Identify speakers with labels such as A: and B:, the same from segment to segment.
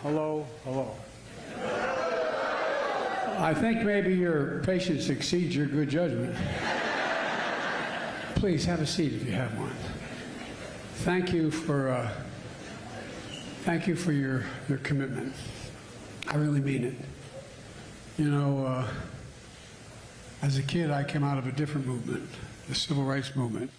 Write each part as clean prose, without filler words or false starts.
A: Hello, hello. I think maybe your patience exceeds your good judgment. Please have a seat if you have one. Thank you for your commitment. I really mean it. You know, as a kid, I came out of a different movement, the civil rights movement.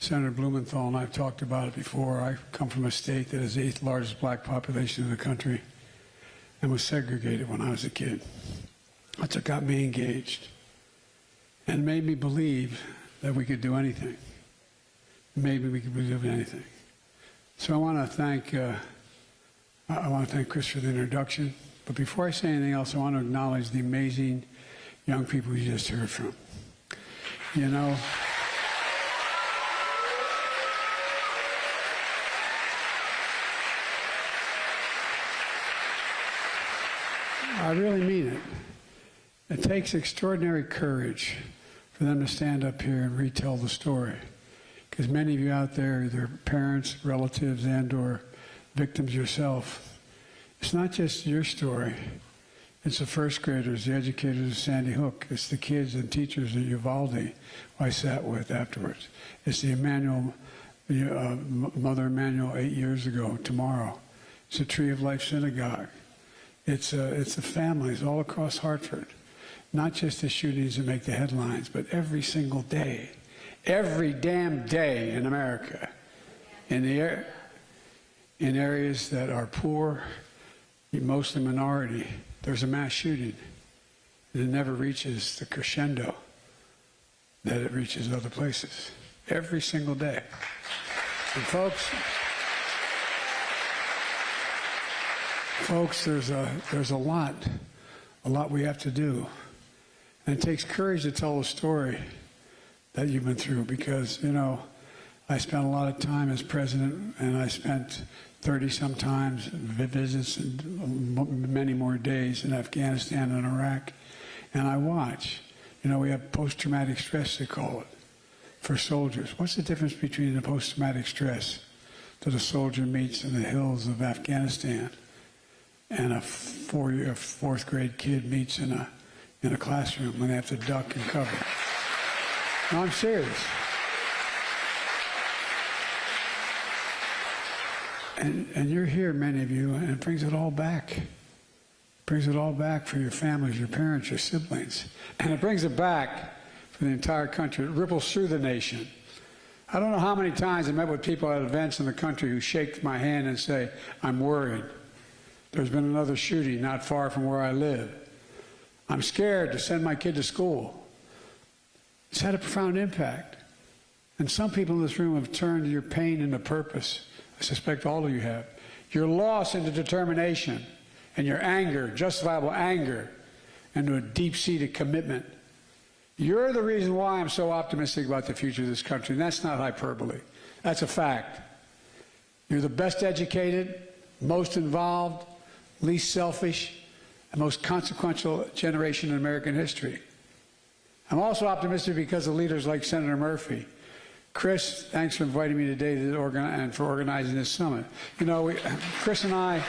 A: Senator Blumenthal and I have talked about it before. I come from a state that has the 8th largest black population in the country and was segregated when I was a kid. That's what got me engaged and made me believe that we could do anything. Maybe we could do anything. So I want to thank Chris for the introduction. But before I say anything else, I want to acknowledge the amazing young people you just heard from. You know, I really mean it. It takes extraordinary courage for them to stand up here and retell the story. Because many of you out there, either parents, relatives, and/or victims yourself, it's not just your story. It's the first graders, the educators of Sandy Hook. It's the kids and teachers at Uvalde who I sat with afterwards. It's the Mother Emanuel 8 years ago, tomorrow. It's the Tree of Life Synagogue. It's the families all across Hartford. Not just the shootings that make the headlines, but every single day, every damn day in America, in areas that are poor, mostly minority, there's a mass shooting. And it never reaches the crescendo that it reaches other places. Every single day. And folks, there's a lot we have to do. And it takes courage to tell a story that you've been through because, you know, I spent a lot of time as president and I spent 30-some times visits and many more days in Afghanistan and Iraq. And I watch. You know, we have post-traumatic stress, they call it, for soldiers. What's the difference between the post-traumatic stress that a soldier meets in the hills of Afghanistan and a fourth grade kid meets in a classroom when they have to duck and cover? No, I'm serious. And you're here, many of you, and it brings it all back. It brings it all back for your families, your parents, your siblings. And it brings it back for the entire country. It ripples through the nation. I don't know how many times I met with people at events in the country who shake my hand and say, I'm worried. There's been another shooting not far from where I live. I'm scared to send my kid to school. It's had a profound impact. And some people in this room have turned your pain into purpose. I suspect all of you have. Your loss into determination, and your anger, justifiable anger, into a deep-seated commitment. You're the reason why I'm so optimistic about the future of this country, and that's not hyperbole. That's a fact. You're the best educated, most involved, least selfish, and most consequential generation in American history. I'm also optimistic because of leaders like Senator Murphy. Chris, thanks for inviting me today and for organizing this summit. You know, Chris and I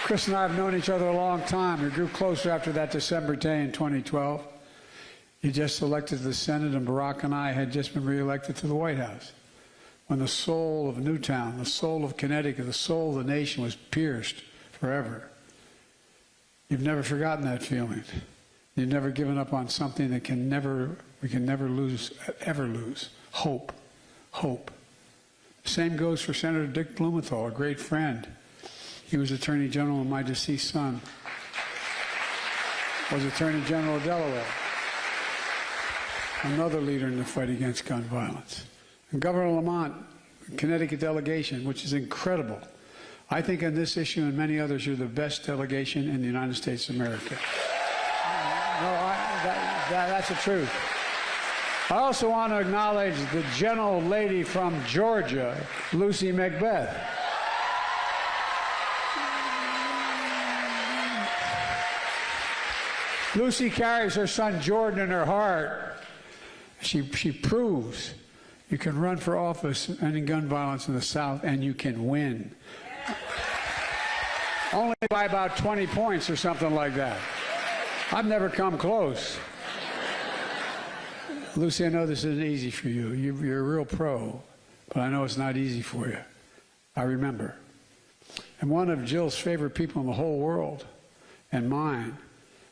A: have known each other a long time. We grew closer after that December day in 2012. He just elected to the Senate, and Barack and I had just been reelected to the White House. When the soul of Newtown, the soul of Connecticut, the soul of the nation was pierced forever. You've never forgotten that feeling. You've never given up on something that we can never lose, ever lose. Hope. Hope. The same goes for Senator Dick Blumenthal, a great friend. He was Attorney General when my deceased son was Attorney General of Delaware. Another leader in the fight against gun violence. And Governor Lamont, Connecticut delegation, which is incredible. I think on this issue and many others, you're the best delegation in the United States of America. No, that's the truth. I also want to acknowledge the gentle lady from Georgia, Lucy Macbeth. Lucy carries her son Jordan in her heart. She proves you can run for office ending gun violence in the South, and you can win. Only by about 20 points or something like that. I've never come close. Lucy, I know this isn't easy for you. You're a real pro, but I know it's not easy for you. I remember. And one of Jill's favorite people in the whole world, and mine,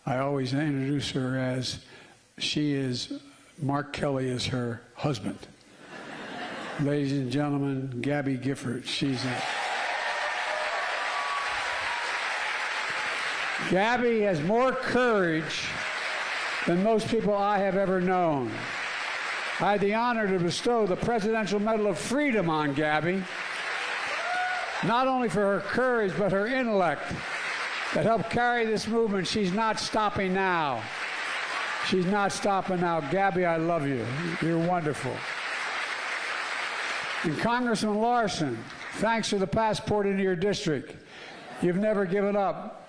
A: I always introduce her as, Mark Kelly is her husband. Ladies and gentlemen, Gabby Gifford. Gabby has more courage than most people I have ever known. I had the honor to bestow the Presidential Medal of Freedom on Gabby, not only for her courage, but her intellect that helped carry this movement. She's not stopping now. She's not stopping now. Gabby, I love you. You're wonderful. And Congressman Larson, thanks for the passport into your district. You've never given up.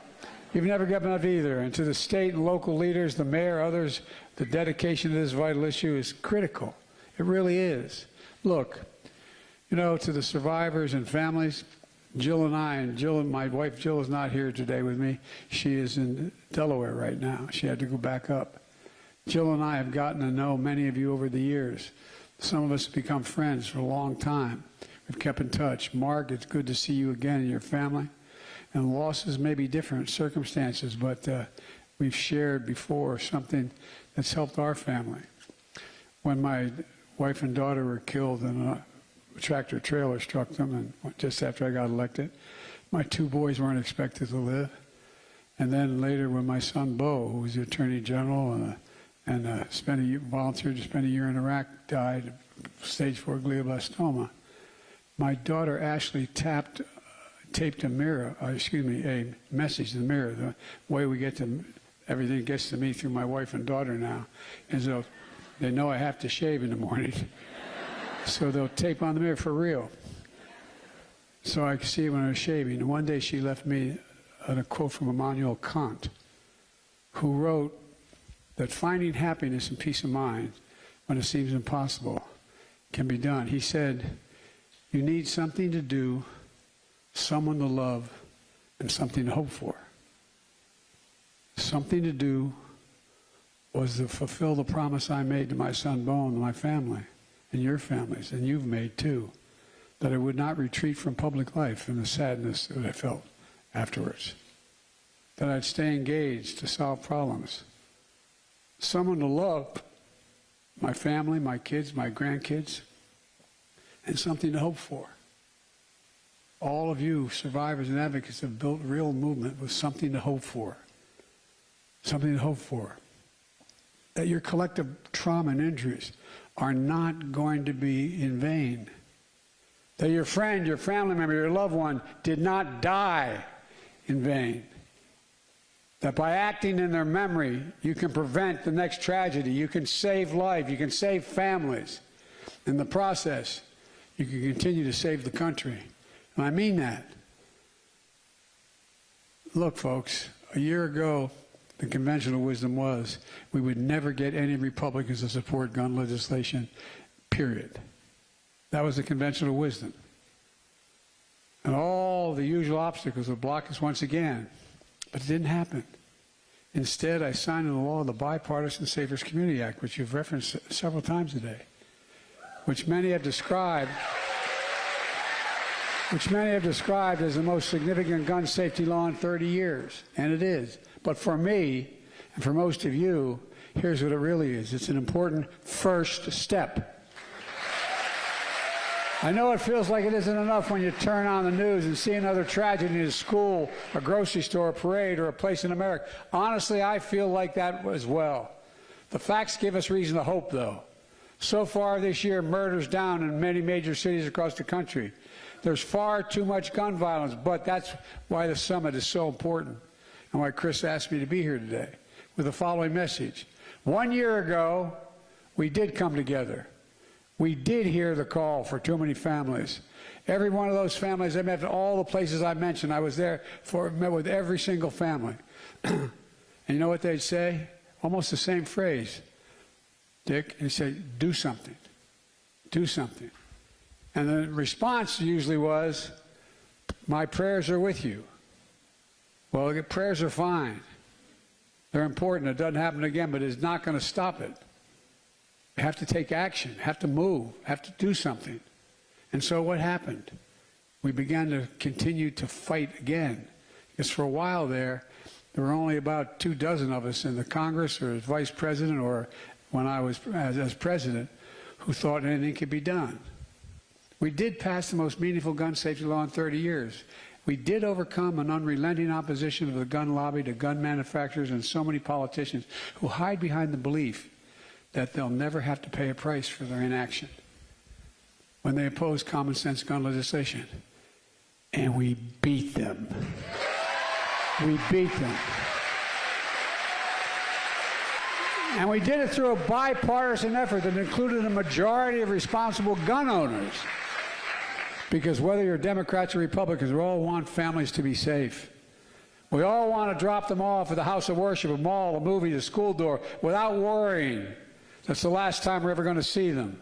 A: You've never given up either. And to the state and local leaders, the mayor, others, the dedication to this vital issue is critical. It really is. Look, you know, to the survivors and families, Jill and I, and my wife Jill is not here today with me. She is in Delaware right now. She had to go back up. Jill and I have gotten to know many of you over the years. Some of us have become friends for a long time. We've kept in touch. Mark, it's good to see you again and your family. And losses may be different circumstances, but we've shared before something that's helped our family. When my wife and daughter were killed and a tractor trailer struck them, and just after I got elected, my two boys weren't expected to live. And then later when my son Bo, who was the Attorney General and volunteered to spend a year in Iraq, died of stage 4 glioblastoma, my daughter Ashley taped a message to the mirror. The way we get to, everything gets to me through my wife and daughter now, is they know I have to shave in the morning. So they'll tape on the mirror for real. So I can see it when I was shaving. And one day she left me a quote from Immanuel Kant, who wrote that finding happiness and peace of mind when it seems impossible can be done. He said, you need something to do, someone to love, and something to hope for. Something to do was to fulfill the promise I made to my son Bo and my family, and your families, and you've made too, that I would not retreat from public life and the sadness that I felt afterwards, that I'd stay engaged to solve problems. Someone to love, my family, my kids, my grandkids, and something to hope for. All of you survivors and advocates have built a real movement with something to hope for. Something to hope for. That your collective trauma and injuries are not going to be in vain. That your friend, your family member, your loved one did not die in vain. That by acting in their memory, you can prevent the next tragedy. You can save life. You can save families. In the process, you can continue to save the country. And I mean that. Look, folks, a year ago, the conventional wisdom was we would never get any Republicans to support gun legislation, period. That was the conventional wisdom. And all the usual obstacles would block us once again. But it didn't happen. Instead, I signed into law the Bipartisan Savers Community Act, which you've referenced several times today, which many have described as the most significant gun safety law in 30 years. And it is. But for me, and for most of you, here's what it really is. It's an important first step. I know it feels like it isn't enough when you turn on the news and see another tragedy in a school, a grocery store, a parade, or a place in America. Honestly, I feel like that as well. The facts give us reason to hope, though. So far this year, murder's down in many major cities across the country. There's far too much gun violence, but that's why the summit is so important and why Chris asked me to be here today with the following message. 1 year ago, we did come together. We did hear the call for too many families. Every one of those families, I met at all the places I mentioned. I was there met with every single family. And you know what they'd say? Almost the same phrase. Dick, they say, do something. Do something. And the response usually was, my prayers are with you. Well, prayers are fine. They're important. It doesn't happen again, but it's not going to stop it. You have to take action, have to move, have to do something. And so what happened? We began to continue to fight again. Because for a while there were only about 24 of us in the Congress or as vice president or when I was as president who thought anything could be done. We did pass the most meaningful gun safety law in 30 years. We did overcome an unrelenting opposition of the gun lobby to gun manufacturers and so many politicians who hide behind the belief that they'll never have to pay a price for their inaction when they oppose common sense gun legislation. And we beat them. We beat them. And we did it through a bipartisan effort that included a majority of responsible gun owners. Because whether you're Democrats or Republicans, we all want families to be safe. We all want to drop them off at the house of worship, a mall, a movie, a school door, without worrying that's the last time we're ever going to see them.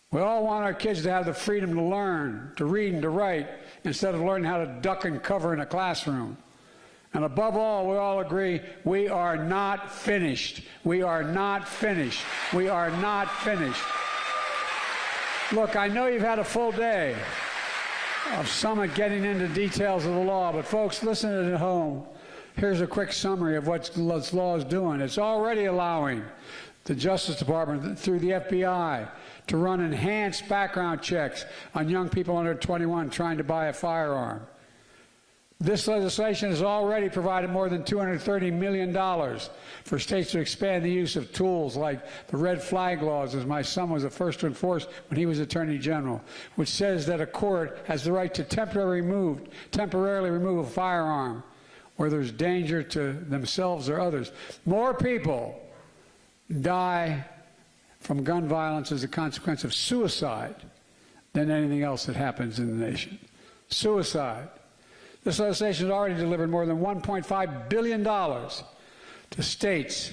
A: We all want our kids to have the freedom to learn, to read and to write, instead of learning how to duck and cover in a classroom. And above all, we all agree, we are not finished. We are not finished. We are not finished. Look, I know you've had a full day of Summit getting into details of the law, but folks, listen at home. Here's a quick summary of what this law is doing. It's already allowing the Justice Department, through the FBI, to run enhanced background checks on young people under 21 trying to buy a firearm. This legislation has already provided more than $230 million for states to expand the use of tools like the red flag laws, as my son was the first to enforce when he was Attorney General, which says that a court has the right to temporarily remove a firearm where there's danger to themselves or others. More people die from gun violence as a consequence of suicide than anything else that happens in the nation. Suicide. This legislation has already delivered more than $1.5 billion to states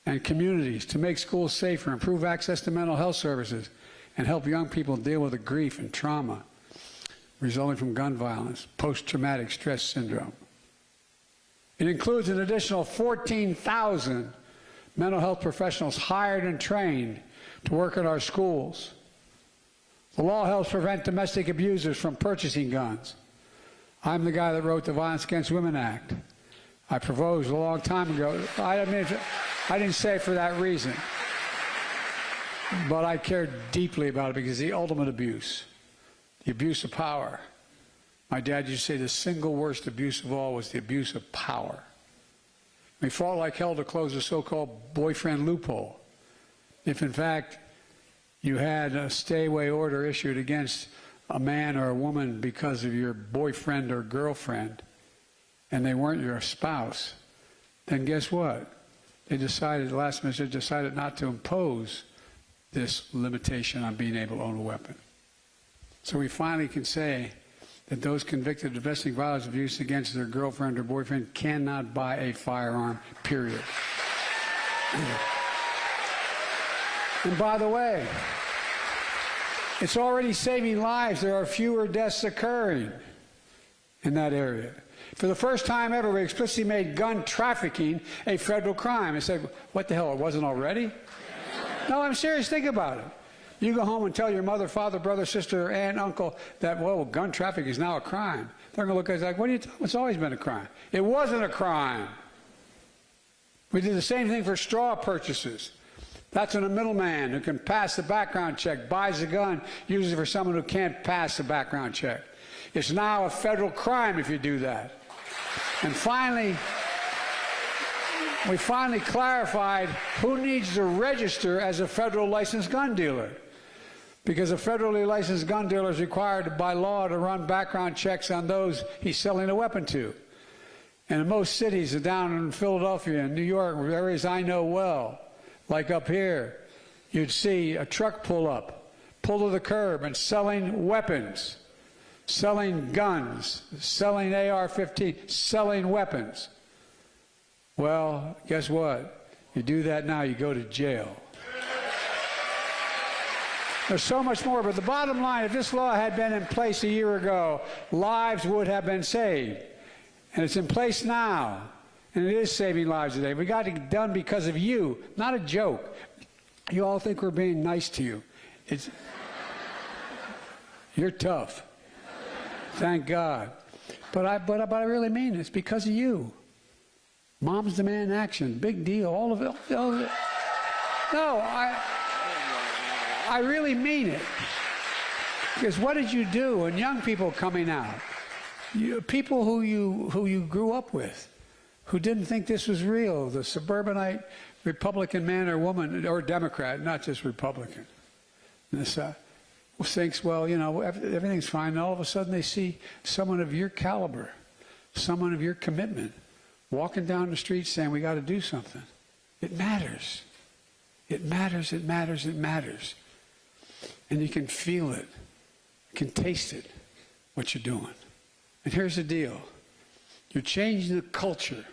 A: and communities to make schools safer, improve access to mental health services, and help young people deal with the grief and trauma resulting from gun violence, post-traumatic stress syndrome. It includes an additional 14,000 mental health professionals hired and trained to work in our schools. The law helps prevent domestic abusers from purchasing guns. I'm the guy that wrote the Violence Against Women Act. I proposed a long time ago. I didn't say it for that reason. But I cared deeply about it because the ultimate abuse, the abuse of power. My dad used to say the single worst abuse of all was the abuse of power. We fought like hell to close the so-called boyfriend loophole. If, in fact, you had a stay-away order issued against a man or a woman because of your boyfriend or girlfriend, and they weren't your spouse, then guess what? They decided, the last minister decided not to impose this limitation on being able to own a weapon. So we finally can say that those convicted of domestic violence abuse against their girlfriend or boyfriend cannot buy a firearm, period. And by the way, it's already saving lives. There are fewer deaths occurring in that area. For the first time ever, we explicitly made gun trafficking a federal crime. I said, what the hell, it wasn't already? No, I'm serious. Think about it. You go home and tell your mother, father, brother, sister, aunt, uncle that, well, gun trafficking is now a crime. They're going to look at it like, what are you talking about? It's always been a crime. It wasn't a crime. We did the same thing for straw purchases. That's when a middleman who can pass the background check buys a gun, usually for someone who can't pass the background check. It's now a federal crime if you do that. And finally, we finally clarified who needs to register as a federal licensed gun dealer. Because a federally licensed gun dealer is required by law to run background checks on those he's selling a weapon to. And in most cities, down in Philadelphia and New York, areas I know well, like up here, you'd see a truck pull up, pull to the curb, and selling weapons, selling guns, selling AR-15, selling weapons. Well, guess what? You do that now, you go to jail. There's so much more, but the bottom line, if this law had been in place a year ago, lives would have been saved. And it's in place now. And it is saving lives today. We got it done because of you, not a joke. You all think we're being nice to you. You're tough. Thank God. But I really mean it. It's because of you. Moms demand action. Big deal. All of it. All of it. No, I really mean it. Because what did you do? And young people coming out, people who you grew up with, who didn't think this was real, the suburbanite Republican man or woman, or Democrat, not just Republican, this thinks, well, you know, everything's fine. And all of a sudden they see someone of your caliber, someone of your commitment, walking down the street saying, we got to do something. It matters. It matters, it matters, it matters. And you can feel it. You can taste it, what you're doing. And here's the deal. You're changing the culture,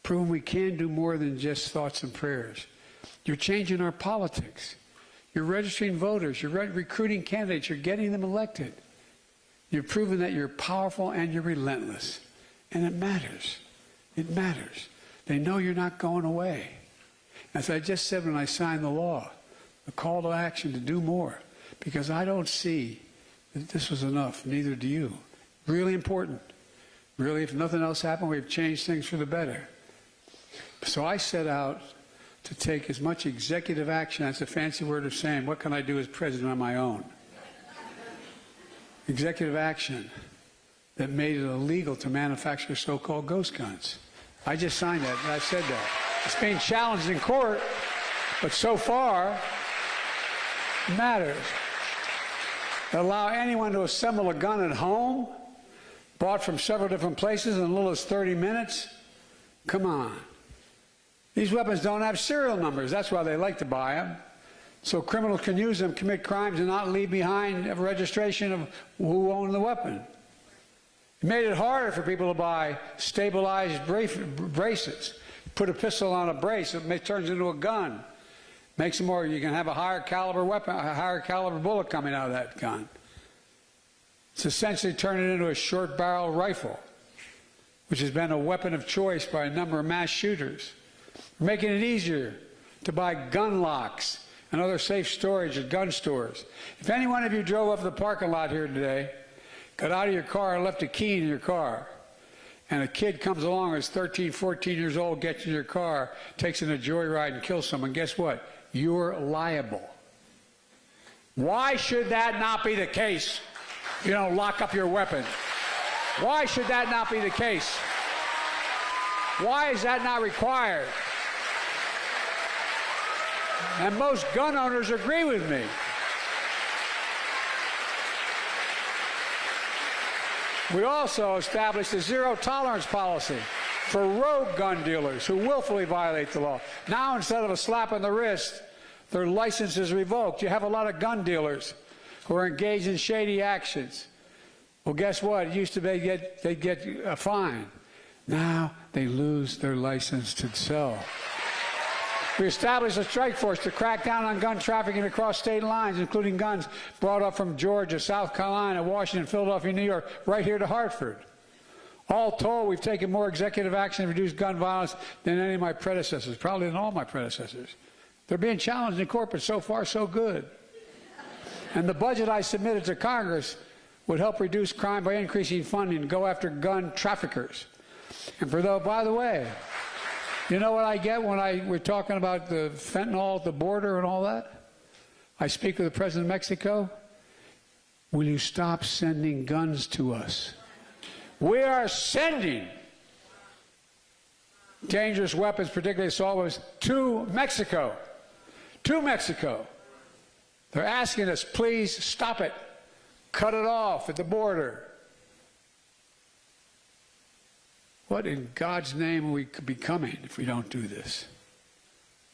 A: proving we can do more than just thoughts and prayers. You're changing our politics. You're registering voters. You're recruiting candidates. You're getting them elected. You're proving that you're powerful and you're relentless. And it matters. It matters. They know you're not going away. As I just said when I signed the law, the call to action to do more, because I don't see that this was enough. Neither do you. Really important. Really, if nothing else happened, we've changed things for the better. So I set out to take as much executive action, that's a fancy word of saying, what can I do as president on my own? Executive action that made it illegal to manufacture so-called ghost guns. I just signed that, and I said that. It's being challenged in court, but so far, it matters. Allow anyone to assemble a gun at home, bought from several different places in as little as 30 minutes. Come on. These weapons don't have serial numbers. That's why they like to buy them. So criminals can use them, commit crimes, and not leave behind a registration of who owned the weapon. It made it harder for people to buy stabilized bracelets. Put a pistol on a brace, it turns into a gun. Makes it more, you can have a higher caliber weapon, a higher caliber bullet coming out of that gun. It's essentially turned it into a short barrel rifle, which has been a weapon of choice by a number of mass shooters. We're making it easier to buy gun locks and other safe storage at gun stores. If any one of you drove up the parking lot here today, got out of your car and left a key in your car, and a kid comes along who's 13, 14 years old, gets in your car, takes in a joyride and kills someone, guess what? You're liable. Why should that not be the case? You don't lock up your weapon. Why should that not be the case? Why is that not required? And most gun owners agree with me. We also established a zero-tolerance policy for rogue gun dealers who willfully violate the law. Now, instead of a slap on the wrist, their license is revoked. You have a lot of gun dealers who are engaged in shady actions. Well, guess what? It used to be they'd get a fine. Now they lose their license to sell. We established a strike force to crack down on gun trafficking across state lines, including guns brought up from Georgia, South Carolina, Washington, Philadelphia, New York, right here to Hartford. All told, we've taken more executive action to reduce gun violence than any of my predecessors, probably than all my predecessors. They're being challenged in court, but so far, so good. And the budget I submitted to Congress would help reduce crime by increasing funding to go after gun traffickers. And by the way, you know what I get when we're talking about the fentanyl at the border and all that? I speak with the President of Mexico. Will you stop sending guns to us? We are sending dangerous weapons, particularly assault weapons, to Mexico. To Mexico. They're asking us, please stop it. Cut it off at the border. What in God's name are we becoming if we don't do this?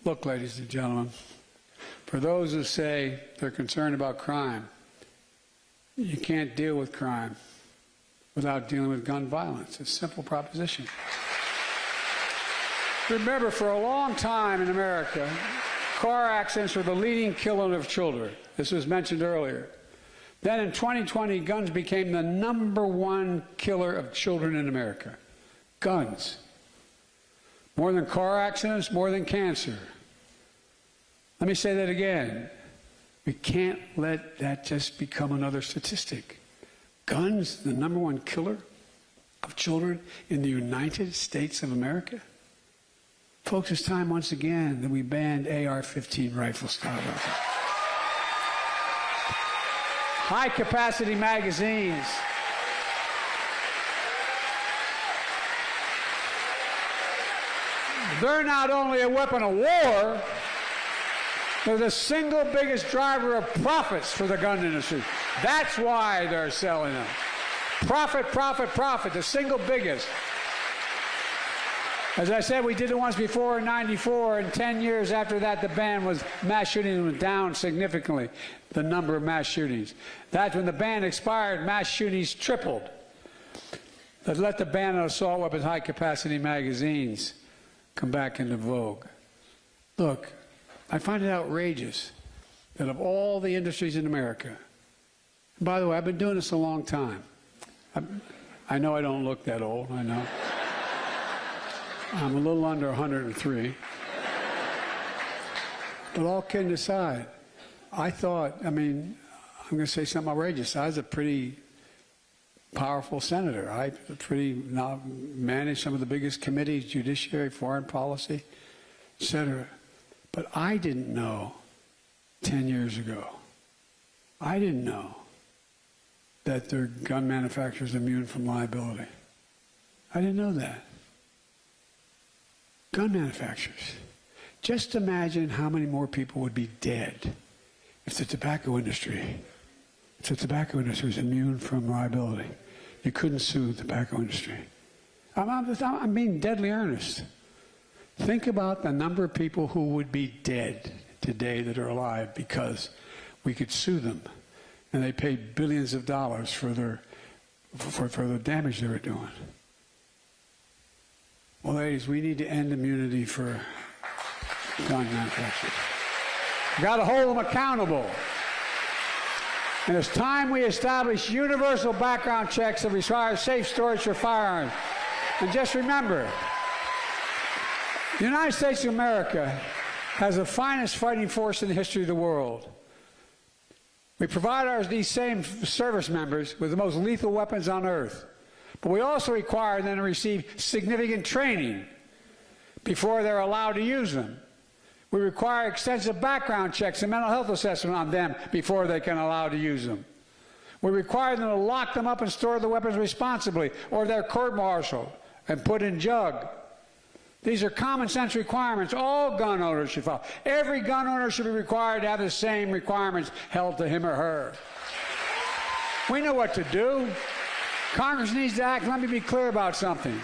A: Look, ladies and gentlemen, for those who say they're concerned about crime, you can't deal with crime without dealing with gun violence. It's a simple proposition. Remember, for a long time in America, car accidents were the leading killer of children. This was mentioned earlier. Then in 2020, guns became the #1 killer of children in America. Guns. More than car accidents, more than cancer. Let me say that again. We can't let that just become another statistic. Guns, the #1 killer of children in the United States of America. Folks, it's time once again that we banned AR-15 rifle-style weapons. High-capacity magazines. They're not only a weapon of war, they're the single biggest driver of profits for the gun industry. That's why they're selling them. Profit, profit, profit, the single biggest. As I said, we did it once before in '94, and 10 years after that, the ban was, mass shootings went down significantly, the number of mass shootings. That's when the ban expired, mass shootings tripled. But let the ban on assault weapons, high-capacity magazines come back into vogue. Look, I find it outrageous that of all the industries in America, and by the way, I've been doing this a long time. I know I don't look that old, I know. I'm a little under 103. But all kidding aside, I thought, I'm going to say something outrageous. I was a pretty powerful senator. I managed some of the biggest committees, judiciary, foreign policy, etc. But I didn't know 10 years ago, I didn't know that their gun manufacturers are immune from liability. I didn't know that. Gun manufacturers. Just imagine how many more people would be dead if the tobacco industry was immune from liability. You couldn't sue the tobacco industry. I'm being deadly earnest. Think about the number of people who would be dead today that are alive because we could sue them, and they paid billions of dollars for the damage they were doing. Well, ladies, we need to end immunity for gun manufacturers. We've got to hold them accountable. And it's time we establish universal background checks that require safe storage for firearms. And just remember, the United States of America has the finest fighting force in the history of the world. We provide these same service members with the most lethal weapons on earth. But we also require them to receive significant training before they're allowed to use them. We require extensive background checks and mental health assessment on them before they can allow to use them. We require them to lock them up and store the weapons responsibly, or they're court-martialed and put in jug. These are common sense requirements all gun owners should follow. Every gun owner should be required to have the same requirements held to him or her. We know what to do. Congress needs to act. Let me be clear about something.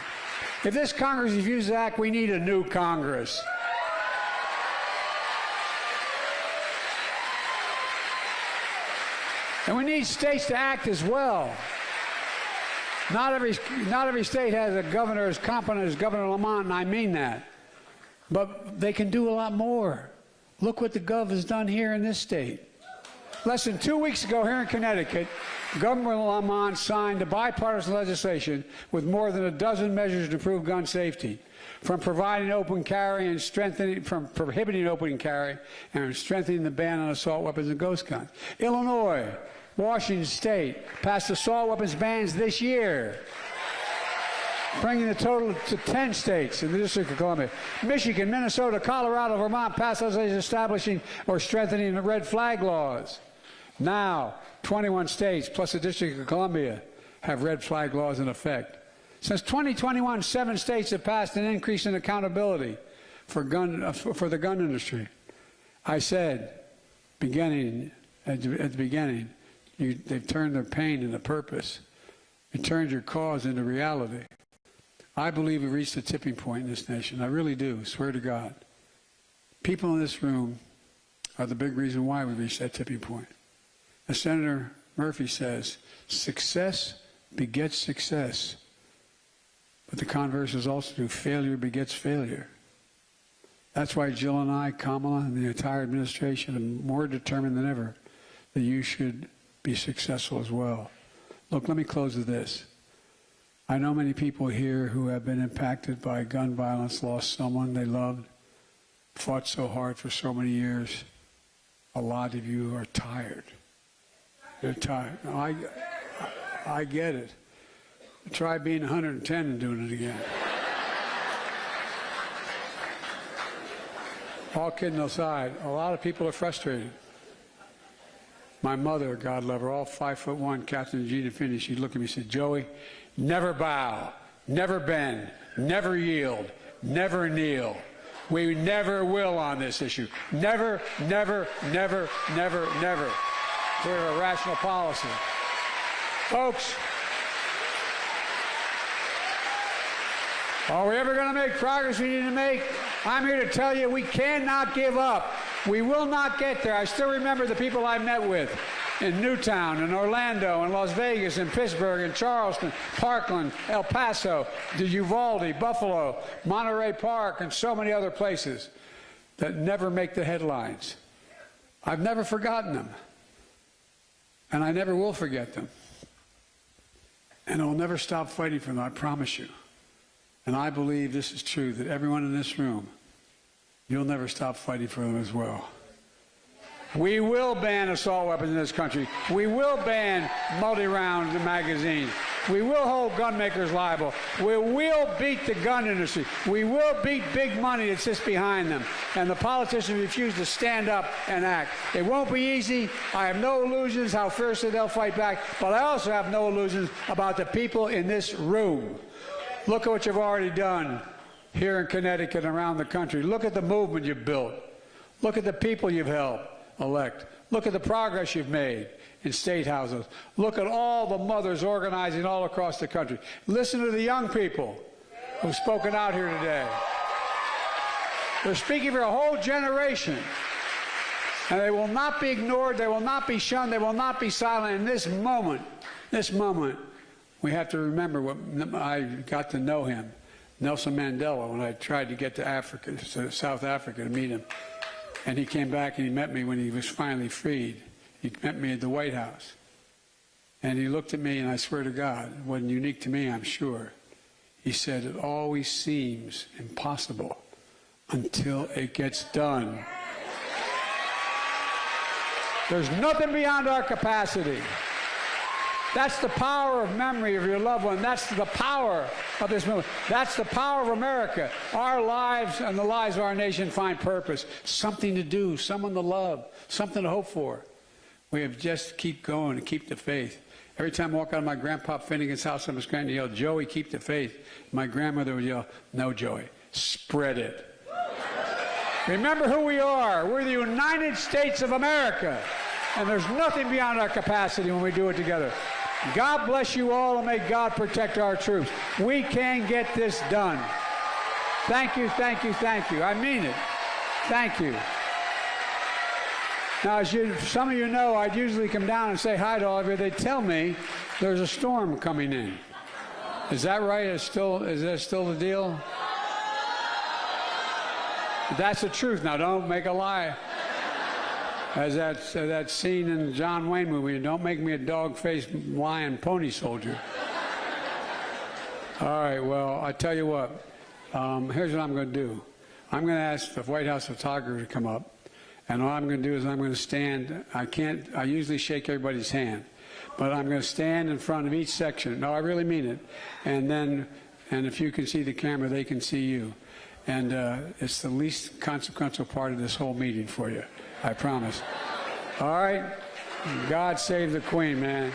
A: If this Congress refuses to act, we need a new Congress. And we need states to act as well. Not every state has a governor as competent as Governor Lamont, and I mean that. But they can do a lot more. Look what the Gov has done here in this state. Less than 2 weeks ago here in Connecticut, Governor Lamont signed a bipartisan legislation with more than a dozen measures to improve gun safety, from providing open carry and prohibiting open carry and strengthening the ban on assault weapons and ghost guns. Illinois, Washington State passed assault weapons bans this year, bringing the total to 10 states in the District of Columbia. Michigan, Minnesota, Colorado, Vermont passed legislation establishing or strengthening the red flag laws. Now, 21 states plus the District of Columbia have red flag laws in effect. Since 2021, 7 states have passed an increase in accountability for the gun industry. I said, at the beginning, they've turned their pain into purpose. It turned your cause into reality. I believe we've reached a tipping point in this nation. I really do, swear to God. People in this room are the big reason why we reached that tipping point. As Senator Murphy says, success begets success. But the converse is also true. Failure begets failure. That's why Jill and I, Kamala, and the entire administration are more determined than ever that you should be successful as well. Look, let me close with this. I know many people here who have been impacted by gun violence, lost someone they loved, fought so hard for so many years. A lot of you are tired. You're tired. I get it. Try being 110 and doing it again. All kidding aside, a lot of people are frustrated. My mother, God love her, all 5'1", Captain Gina Finney, she'd look at me and say, Joey, never bow, never bend, never yield, never kneel. We never will on this issue. Never, never, never, never, never. We have a rational policy. Folks, are we ever going to make progress we need to make? I'm here to tell you we cannot give up. We will not get there. I still remember the people I met with in Newtown, in Orlando, in Las Vegas, in Pittsburgh, in Charleston, Parkland, El Paso, Uvalde, Buffalo, Monterey Park, and so many other places that never make the headlines. I've never forgotten them, and I never will forget them. And I'll never stop fighting for them, I promise you. And I believe this is true, that everyone in this room, you'll never stop fighting for them as well. We will ban assault weapons in this country. We will ban multi-round magazines. We will hold gun makers liable. We will beat the gun industry. We will beat big money that sits behind them. And the politicians refuse to stand up and act. It won't be easy. I have no illusions how fiercely they'll fight back, but I also have no illusions about the people in this room. Look at what you've already done here in Connecticut and around the country. Look at the movement you've built. Look at the people you've helped elect. Look at the progress you've made in state houses. Look at all the mothers organizing all across the country. Listen to the young people who've spoken out here today. They're speaking for a whole generation. And they will not be ignored. They will not be shunned. They will not be silent. In this moment, we have to remember what I got to know him, Nelson Mandela, when I tried to get to Africa, to South Africa, to meet him. And he came back and he met me when he was finally freed. He met me at the White House. And he looked at me, and I swear to God, it wasn't unique to me, I'm sure. He said, it always seems impossible until it gets done. There's nothing beyond our capacity. That's the power of memory of your loved one. That's the power of this movement. That's the power of America. Our lives and the lives of our nation find purpose, something to do, someone to love, something to hope for. We have just to keep going and keep the faith. Every time I walk out of my Grandpa Finnegan's house, I'm going to yell, Joey, keep the faith. My grandmother would yell, no, Joey, spread it. Remember who we are. We're the United States of America. And there's nothing beyond our capacity when we do it together. God bless you all, and may God protect our troops. We can get this done. Thank you, thank you, thank you. I mean it. Thank you. Now, as some of you know, I'd usually come down and say hi to all of you. They tell me there's a storm coming in. Is that right? Is that still the deal? That's the truth. Now, don't make a lie. As that scene in the John Wayne movie, don't make me a dog-faced lion pony soldier. All right, well, I tell you what. Here's what I'm going to do. I'm going to ask the White House photographer to come up. And all I'm going to do is I'm going to stand. I usually shake everybody's hand. But I'm going to stand in front of each section. No, I really mean it. And if you can see the camera, they can see you. And it's the least consequential part of this whole meeting for you. I promise. All right? God save the Queen, man.